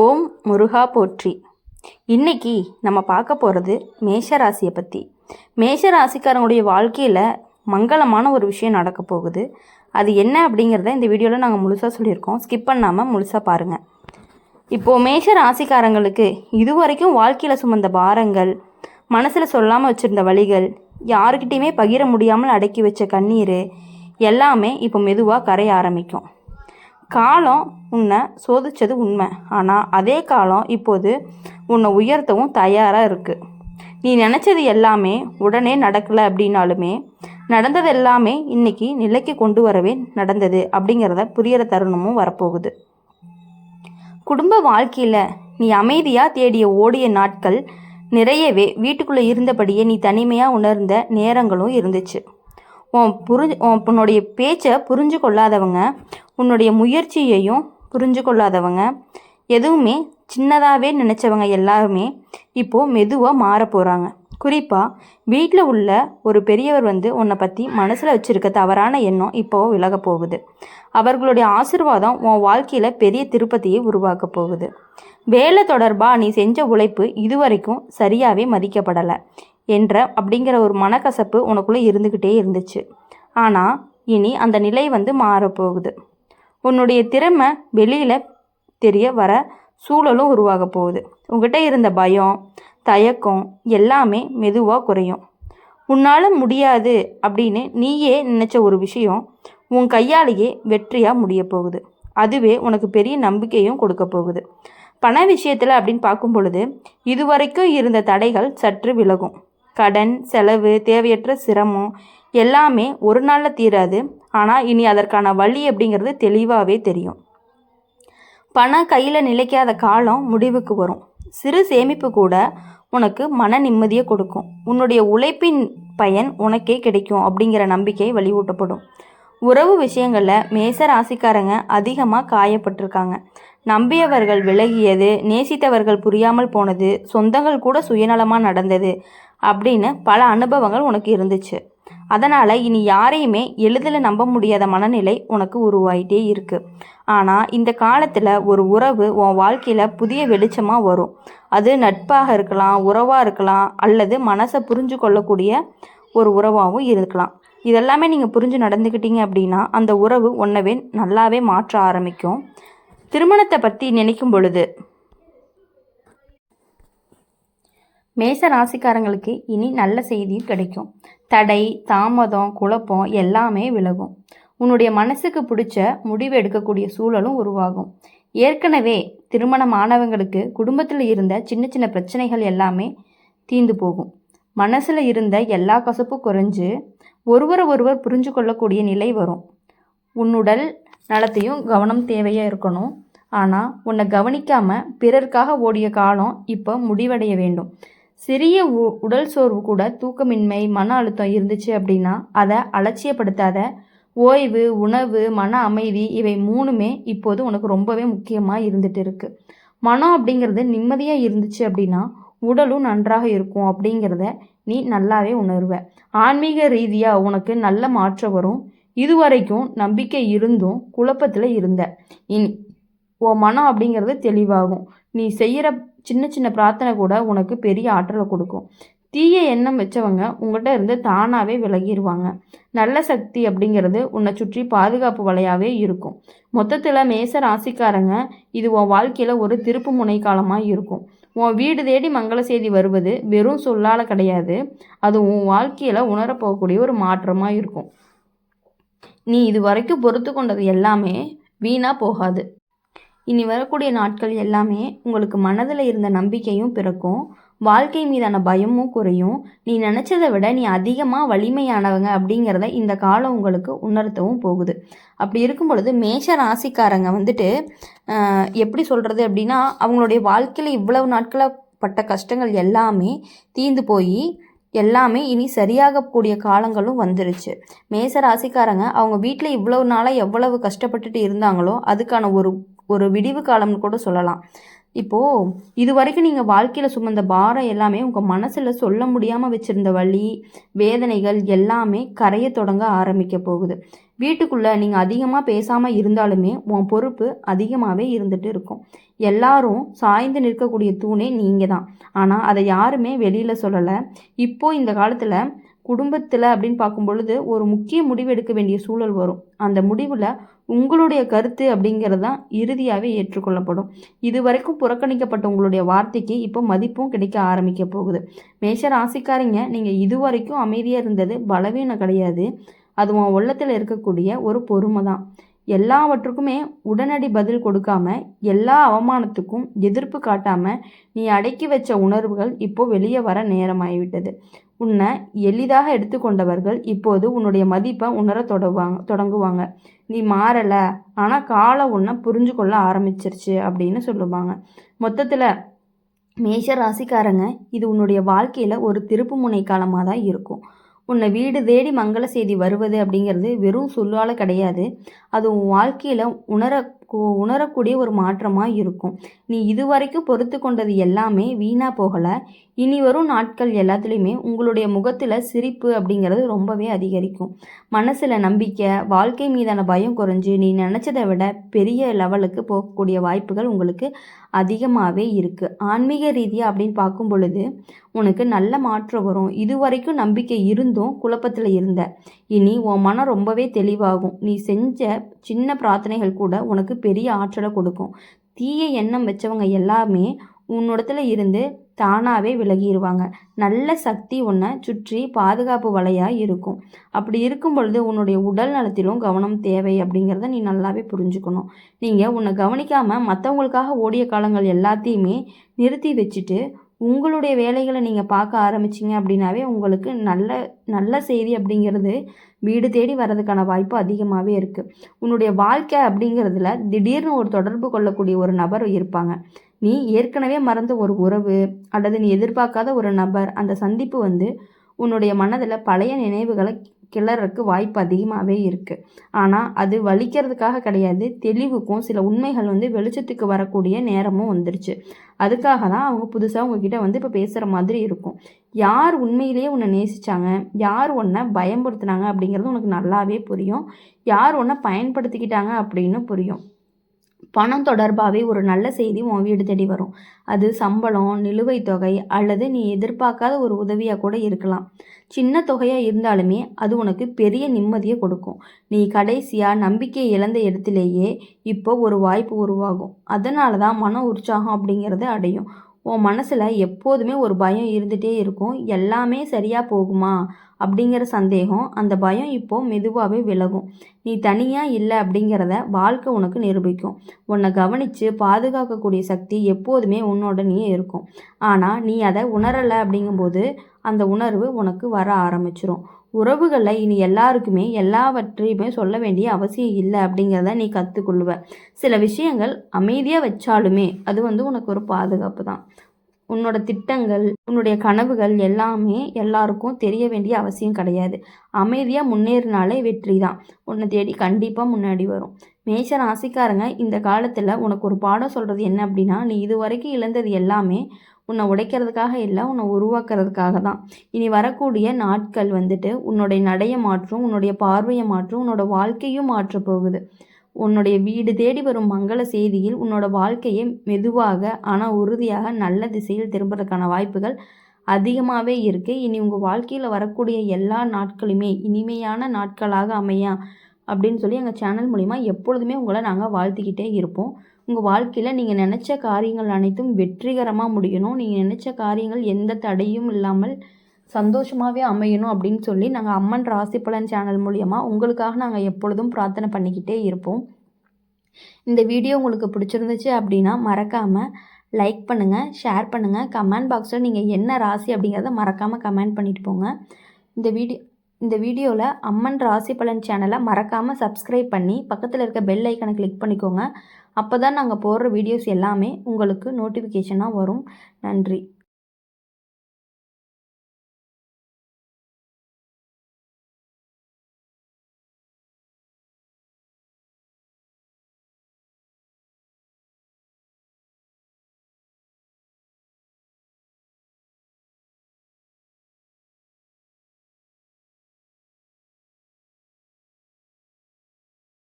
ஓம் முருகா போற்றி. இன்னைக்கு நம்ம பார்க்க போகிறது மேஷ ராசியை பற்றி. மேஷ ராசிக்காரங்களுடைய வாழ்க்கையில் மங்களமான ஒரு விஷயம் நடக்க போகுது. அது என்ன அப்படிங்கிறத இந்த வீடியோவில் நாங்கள் முழுசாக சொல்லியிருக்கோம். ஸ்கிப் பண்ணாமல் முழுசாக பாருங்கள். இப்போது மேஷ ராசிக்காரங்களுக்கு இதுவரைக்கும் வாழ்க்கையில் சுமந்த பாரங்கள், மனசில் சொல்லாமல் வச்சுருந்த வழிகள், யாருக்கிட்டையுமே பகிர முடியாமல் அடக்கி வச்ச கண்ணீர் எல்லாமே இப்போ மெதுவாக கரைய ஆரம்பிக்கும். காலம் உன்னை சோதித்தது உண்மை, ஆனால் அதே காலம் இப்போது உன்னை உயர்த்தவும் தயாராக இருக்குது. நீ நினச்சது எல்லாமே உடனே நடக்கலை அப்படின்னாலுமே நடந்தது எல்லாமே இன்னைக்கு நிலைக்கு கொண்டு வரவே நடந்தது அப்படிங்கிறத புரிகிற தருணமும் வரப்போகுது. குடும்ப வாழ்க்கையில் நீ அமைதியாக தேடிய ஓடிய நாட்கள் நிறையவே வீட்டுக்குள்ளே இருந்தபடியே நீ தனிமையாக உணர்ந்த நேரங்களும் இருந்துச்சு. உன்னுடைய பேச்சை புரிஞ்சு கொள்ளாதவங்க, உன்னுடைய முயற்சியையும் புரிஞ்சு கொள்ளாதவங்க, எதுவுமே சின்னதாகவே நினச்சவங்க எல்லாருமே இப்போது மெதுவாக மாற போகிறாங்க. குறிப்பாக வீட்டில் உள்ள ஒரு பெரியவர் உன்னை பற்றி மனசில் வச்சுருக்க தவறான எண்ணம் இப்போது விலக போகுது. அவர்களுடைய ஆசீர்வாதம் உன் வாழ்க்கையில் பெரிய திருப்பதியை உருவாக்க போகுது. வேலை தொடர்பாக நீ செஞ்ச உழைப்பு இதுவரைக்கும் சரியாகவே மதிக்கப்படலை அப்படிங்கிற ஒரு மனக்கசப்பு உனக்குள்ளே இருந்துக்கிட்டே இருந்துச்சு. ஆனால் இனி அந்த நிலை மாறப்போகுது. உன்னுடைய திறமை வெளியில் தெரிய வர சூழலும் உருவாக போகுது. உங்ககிட்ட இருந்த பயம், தயக்கம் எல்லாமே மெதுவாக குறையும். உன்னால் முடியாது அப்படின்னு நீயே நினச்ச ஒரு விஷயம் உன் கையாலேயே வெற்றியாக முடிய போகுது. அதுவே உனக்கு பெரிய நம்பிக்கையும் கொடுக்க போகுது. பண விஷயத்தில் அப்படின்னு பார்க்கும் பொழுது இதுவரைக்கும் இருந்த தடைகள் சற்று விலகும். கடன், செலவு, தேவையற்ற சிரமம் எல்லாமே ஒரு நாளில் தீராது. ஆனால் இனி அதற்கான வழி அப்படிங்கிறது தெளிவாகவே தெரியும். பணம் கையில் நிலைக்காத காலம் முடிவுக்கு வரும். சிறு சேமிப்பு கூட உனக்கு மன நிம்மதியை கொடுக்கும். உன்னுடைய உழைப்பின் பயன் உனக்கே கிடைக்கும் அப்படிங்கிற நம்பிக்கை வலியூட்டப்படும். உறவு விஷயங்களில் மேச ராசிக்காரங்க அதிகமாக காயப்பட்டிருக்காங்க. நம்பியவர்கள் விலகியது, நேசித்தவர்கள் புரியாமல் போனது, சொந்தங்கள் கூட சுயநலமாக நடந்தது அப்படின்னு பல அனுபவங்கள் உனக்கு இருந்துச்சு. அதனால் இனி யாரையுமே எளிதில் நம்ப முடியாத மனநிலை உனக்கு உருவாயிட்டே இருக்குது. ஆனால் இந்த காலத்தில் ஒரு உறவு உன் வாழ்க்கையில் புதிய வெளிச்சமாக வரும். அது நட்பாக இருக்கலாம், உறவாக இருக்கலாம், அல்லது மனசை புரிஞ்சு கொள்ளக்கூடிய ஒரு உறவாகவும் இருக்கலாம். இதெல்லாமே நீங்கள் புரிஞ்சு நடந்துக்கிட்டீங்க அப்படின்னா அந்த உறவு ஒன்றவே நல்லாவே மாற்ற ஆரம்பிக்கும். திருமணத்தை பற்றி நினைக்கும் பொழுது மேச ராசிக்காரங்களுக்கு இனி நல்ல செய்தியும் கிடைக்கும். தடை, தாமதம், குழப்பம் எல்லாமே விலகும். உன்னுடைய மனசுக்கு பிடிச்ச முடிவு எடுக்கக்கூடிய சூழலும் உருவாகும். ஏற்கனவே திருமணமானவங்களுக்கு குடும்பத்தில் இருந்த சின்ன சின்ன பிரச்சனைகள் எல்லாமே தீர்ந்து போகும். மனசில் இருந்த எல்லா கசப்பும் குறைஞ்சு ஒருவர் புரிஞ்சு கொள்ளக்கூடிய நிலை வரும். உன்னுடல் நலத்தையும் கவனம் தேவையாக இருக்கணும். ஆனால் உன்னை கவனிக்காமல் பிறருக்காக ஓடிய காலம் இப்போ முடிவடைய வேண்டும். சிறிய உடல் சோர்வு கூட, தூக்கமின்மை, மன அழுத்தம் இருந்துச்சு அப்படின்னா அதை அலட்சியப்படுத்தாத. ஓய்வு, உணவு, மன அமைதி இவை மூணுமே இப்போது உனக்கு ரொம்பவே முக்கியமாக இருந்துட்டு இருக்கு. மனம் அப்படிங்கிறது நிம்மதியாக இருந்துச்சு அப்படின்னா உடலும் நன்றாக இருக்கும் அப்படிங்கிறத நீ நல்லாவே உணர்வ. ஆன்மீக ரீதியாக உனக்கு நல்ல மாற்றம் வரும். இதுவரைக்கும் நம்பிக்கை இருந்தும் குழப்பத்தில் இருந்த இனி உன் மனம் அப்படிங்கிறது தெளிவாகும். நீ செய்கிற சின்ன சின்ன பிரார்த்தனை கூட உனக்கு பெரிய ஆற்றலை கொடுக்கும். தீய எண்ணம் வச்சவங்க உங்கள்கிட்ட இருந்து தானாகவே விலகிடுவாங்க. நல்ல சக்தி அப்படிங்கிறது உன்னை சுற்றி பாதுகாப்பு வலையாகவே இருக்கும். மொத்தத்தில் மேச ராசிக்காரங்க இது உன் வாழ்க்கையில் ஒரு திருப்பு முனை காலமாக இருக்கும். உன் வீடு தேடி மங்கள செய்தி வருவது வெறும் சொல்லால் கிடையாது, அது உன் வாழ்க்கையில் உணரப்போகக்கூடிய ஒரு மாற்றமாக இருக்கும். நீ இது வரைக்கும் பொறுத்து கொண்டது எல்லாமே வீணாக போகாது. இனி வரக்கூடிய நாட்கள் எல்லாமே உங்களுக்கு மனதில் இருந்த நம்பிக்கையும் பிறக்கும். வாழ்க்கை மீதான பயமும் குறையும். நீ நினச்சதை விட நீ அதிகமாக வலிமையானவங்க அப்படிங்கிறத இந்த காலம் உங்களுக்கு உணர்த்தவும் போகுது. அப்படி இருக்கும் பொழுது மேஷ ராசிக்காரங்க எப்படி சொல்கிறது அப்படின்னா அவங்களுடைய வாழ்க்கையில் இவ்வளவு நாட்களாக பட்ட கஷ்டங்கள் எல்லாமே தீர்ந்து போய் எல்லாமே இனி சரியாகக்கூடிய காலங்களும் வந்துருச்சு. மேச ராசிக்காரங்க அவங்க வீட்டில் இவ்வளவு நாளாக எவ்வளவு கஷ்டப்பட்டுட்டு இருந்தாங்களோ அதுக்கான ஒரு விடிவு காலம்னு கூட சொல்லலாம். இப்போது இது வரைக்கும் நீங்கள் வாழ்க்கையில் சுமந்த பாரம் எல்லாமே உங்கள் மனசில் சொல்ல முடியாமல் வச்சுருந்த வலி வேதனைகள் எல்லாமே கரைய தொடங்க ஆரம்பிக்க போகுது. வீட்டுக்குள்ளே நீங்கள் அதிகமாக பேசாமல் இருந்தாலுமே உன் பொறுப்பு அதிகமாகவே இருந்துட்டு இருக்கும். எல்லாரும் சாய்ந்து நிற்கக்கூடிய தூணே நீங்கள் தான். ஆனால் அதை யாருமே வெளியில் சொல்லலை. இப்போது இந்த காலத்தில் குடும்பத்தில் அப்படின்னு பார்க்கும் பொழுது ஒரு முக்கிய முடிவு எடுக்க வேண்டிய சூழல் வரும். அந்த முடிவில் உங்களுடைய கருத்து அப்படிங்கிறது தான் இறுதியாகவே ஏற்றுக்கொள்ளப்படும். இது வரைக்கும் புறக்கணிக்கப்பட்ட உங்களுடைய வார்த்தைக்கு இப்போ மதிப்பும் கிடைக்க ஆரம்பிக்க போகுது. மேஷ ராசிக்காரங்க, நீங்கள் இதுவரைக்கும் அமைதியாக இருந்தது பலவீனம் கிடையாது. அது உன் உள்ளத்தில் இருக்கக்கூடிய ஒரு பொறுமை தான். எல்லாவற்றுக்குமே உடனடி பதில் கொடுக்காம, எல்லா அவமானத்துக்கும் எதிர்ப்பு காட்டாம நீ அடக்கி வச்ச உணர்வுகள் இப்போ வெளியே வர நேரமாகிவிட்டது. உன்னை எளிதாக எடுத்துக்கொண்டவர்கள் இப்போது உன்னுடைய மதிப்பை உணர தொடங்குவாங்க. நீ மாறலை, ஆனால் காலம் உன்னை புரிஞ்சு கொள்ள ஆரம்பிச்சிருச்சு அப்படின்னு சொல்லுவாங்க. மொத்தத்தில் மேஷ ராசிக்காரங்க, இது உன்னுடைய வாழ்க்கையில் ஒரு திருப்பு முனை காலமாக தான் இருக்கும். உன்னை வீடு தேடி மங்கள செய்தி வருவது அப்படிங்கிறது வெறும் சொல்லால் கிடையாது. அது உன் வாழ்க்கையில் உணரக்கூடிய ஒரு மாற்றமாக இருக்கும். நீ இதுவரைக்கும் பொறுத்து கொண்டது எல்லாமே வீணாக போகலை. இனி வரும் நாட்கள் எல்லாத்துலேயுமே உங்களுடைய முகத்தில் சிரிப்பு அப்படிங்கிறது ரொம்பவே அதிகரிக்கும். மனசில் நம்பிக்கை, வாழ்க்கை மீதான பயம் குறைஞ்சி நீ நினச்சதை விட பெரிய லெவலுக்கு போகக்கூடிய வாய்ப்புகள் உங்களுக்கு அதிகமாகவே இருக்குது. ஆன்மீக ரீதியாக அப்படின்னு பார்க்கும் பொழுது உனக்கு நல்ல மாற்றம் வரும். இதுவரைக்கும் நம்பிக்கை இருந்தும் குழப்பத்தில் இருந்த, இனி உன் மனம் ரொம்பவே தெளிவாகும். நீ செஞ்ச சின்ன பிரார்த்தனைகள் கூட உனக்கு பெரிய ஆற்றலை கொடுக்கும். தீய எண்ணம் வச்சவங்க எல்லாமே உன்னிடத்துல இருந்து தானாகவே விலகிடுவாங்க. நல்ல சக்தி உன்னை சுற்றி பாதுகாப்பு வலையாக இருக்கும். அப்படி இருக்கும் பொழுது உன்னுடைய உடல் நலத்திலும் கவனம் தேவை அப்படிங்கிறத நீ நல்லாவே புரிஞ்சுக்கணும். நீங்கள் உன்னை கவனிக்காமல் மற்றவங்களுக்காக ஓடிய காலங்கள் எல்லாத்தையுமே நிறுத்தி வச்சுட்டு உங்களுடைய வேலைகளை நீங்கள் பார்க்க ஆரம்பிச்சிங்க அப்படின்னாவே உங்களுக்கு நல்ல நல்ல செய்தி அப்படிங்கிறது வீடு தேடி வர்றதுக்கான வாய்ப்பு அதிகமாகவே இருக்குது. உன்னுடைய வாழ்க்கை அப்படிங்கிறதுல திடீர்னு ஒரு தொடர்பு கொள்ளக்கூடிய ஒரு நபர் இருப்பாங்க. நீ ஏற்கனவே மறந்த ஒரு உறவு அல்லது நீ எதிர்பார்க்காத ஒரு நபர், அந்த சந்திப்பு உன்னுடைய மனதில் பழைய நினைவுகளை கிளறதுக்கு வாய்ப்பு அதிகமாகவே இருக்குது. ஆனால் அது வலிக்கிறதுக்காக கிடையாது, தெளிவுக்கும் சில உண்மைகள் வெளிச்சத்துக்கு வரக்கூடிய நேரமும் வந்துருச்சு. அதுக்காக தான் அவங்க புதுசாக உங்ககிட்ட இப்போ பேசுகிற மாதிரி இருக்கும். யார் உண்மையிலேயே உன்னை நேசித்தாங்க, யார் உன்னை பயன்படுத்தினாங்க அப்படிங்கிறது உனக்கு நல்லாவே புரியும். யார் உன்னை பயன்படுத்திக்கிட்டாங்க அப்படின்னு புரியும். பணம் தொடர்பாகவே ஒரு நல்ல செய்தி உன் வீடு தேடி வரும். அது சம்பளம், நிலுவைத் தொகை அல்லது நீ எதிர்பார்க்காத ஒரு உதவியாக கூட இருக்கலாம். சின்ன தொகையாக இருந்தாலுமே அது உனக்கு பெரிய நிம்மதியை கொடுக்கும். நீ கடைசியாக நம்பிக்கை இழந்த இடத்துலையே இப்போ ஒரு வாய்ப்பு உருவாகும். அதனால தான் மன உற்சாகம் அப்படிங்கிறது அடையும். உன் மனசில் எப்போதுமே ஒரு பயம் இருந்துகிட்டே இருக்கும். எல்லாமே சரியாக போகுமா அப்படிங்கிற சந்தேகம், அந்த பயம் இப்போது மெதுவாகவே விலகும். நீ தனியாக இல்லை அப்படிங்கிறத வாழ்க்கை உனக்கு நிரூபிக்கும். உன்னை கவனித்து பாதுகாக்கக்கூடிய சக்தி எப்போதுமே உன்னோடனே இருக்கும். ஆனால் நீ அதை உணரலை அப்படிங்கும்போது அந்த உணர்வு உனக்கு வர ஆரம்பிச்சிரும். உறவுகளில் இனி எல்லாருக்குமே எல்லாவற்றையுமே சொல்ல வேண்டிய அவசியம் இல்லை அப்படிங்கிறத நீ கற்றுக்கொள்ளுவ. சில விஷயங்கள் அமைதியாக வச்சாலுமே அது உனக்கு ஒரு பாதுகாப்பு தான். உன்னோட திட்டங்கள், உன்னுடைய கனவுகள் எல்லாமே எல்லாருக்கும் தெரிய வேண்டிய அவசியம் கிடையாது. அமைதியாக முன்னேறினாலே வெற்றி தான். உன்னை தேடி கண்டிப்பாக முன்னாடி வரும். மேஷ ராசிக்காரங்க, இந்த காலத்தில் உனக்கு ஒரு பாடம் சொல்கிறது என்ன அப்படின்னா, நீ இது வரைக்கும் இழந்தது எல்லாமே உன்னை உடைக்கிறதுக்காக இல்லை, உன்னை உருவாக்குறதுக்காக தான். இனி வரக்கூடிய நாட்கள் உன்னுடைய நடையை மாற்றும், உன்னுடைய பார்வையை மாற்றும், உன்னோட வாழ்க்கையும் மாற்ற போகுது. உன்னுடைய வீடு தேடி வரும் மங்கள செய்தியில் உன்னோட வாழ்க்கையை மெதுவாக ஆனால் உறுதியாக நல்ல திசையில் திரும்புறதுக்கான வாய்ப்புகள் அதிகமாகவே இருக்குது. இனி உங்கள் வாழ்க்கையில் வரக்கூடிய எல்லா நாட்களுமே இனிமையான நாட்களாக அமையா அப்படின்னு சொல்லி எங்கள் சேனல் மூலிமா எப்பொழுதுமே உங்களை நாங்கள் வாழ்த்திக்கிட்டே இருப்போம். உங்கள் வாழ்க்கையில் நீங்கள் நினச்ச காரியங்கள் அனைத்தும் வெற்றிகரமாக முடியணும். நீங்கள் நினச்ச காரியங்கள் எந்த தடையும் இல்லாமல் சந்தோஷமாகவே அமையணும் அப்படின்னு சொல்லி நாங்கள் அம்மன் ராசி பலன் சேனல் மூலியமாக உங்களுக்காக நாங்கள் எப்பொழுதும் பிரார்த்தனை பண்ணிக்கிட்டே இருப்போம். இந்த வீடியோ உங்களுக்கு பிடிச்சிருந்துச்சு அப்படின்னா மறக்காமல் லைக் பண்ணுங்கள், ஷேர் பண்ணுங்கள். கமெண்ட் பாக்ஸில் நீங்கள் என்ன ராசி அப்படிங்கிறத மறக்காமல் கமெண்ட் பண்ணிட்டு போங்க. இந்த வீடியோவில் அம்மன் ராசி பலன் சேனலை மறக்காமல் சப்ஸ்கிரைப் பண்ணி பக்கத்தில் இருக்க பெல் ஐக்கனை கிளிக் பண்ணிக்கோங்க. அப்போ தான் நாங்கள் போடுற வீடியோஸ் எல்லாமே உங்களுக்கு நோட்டிஃபிகேஷனாக வரும். நன்றி.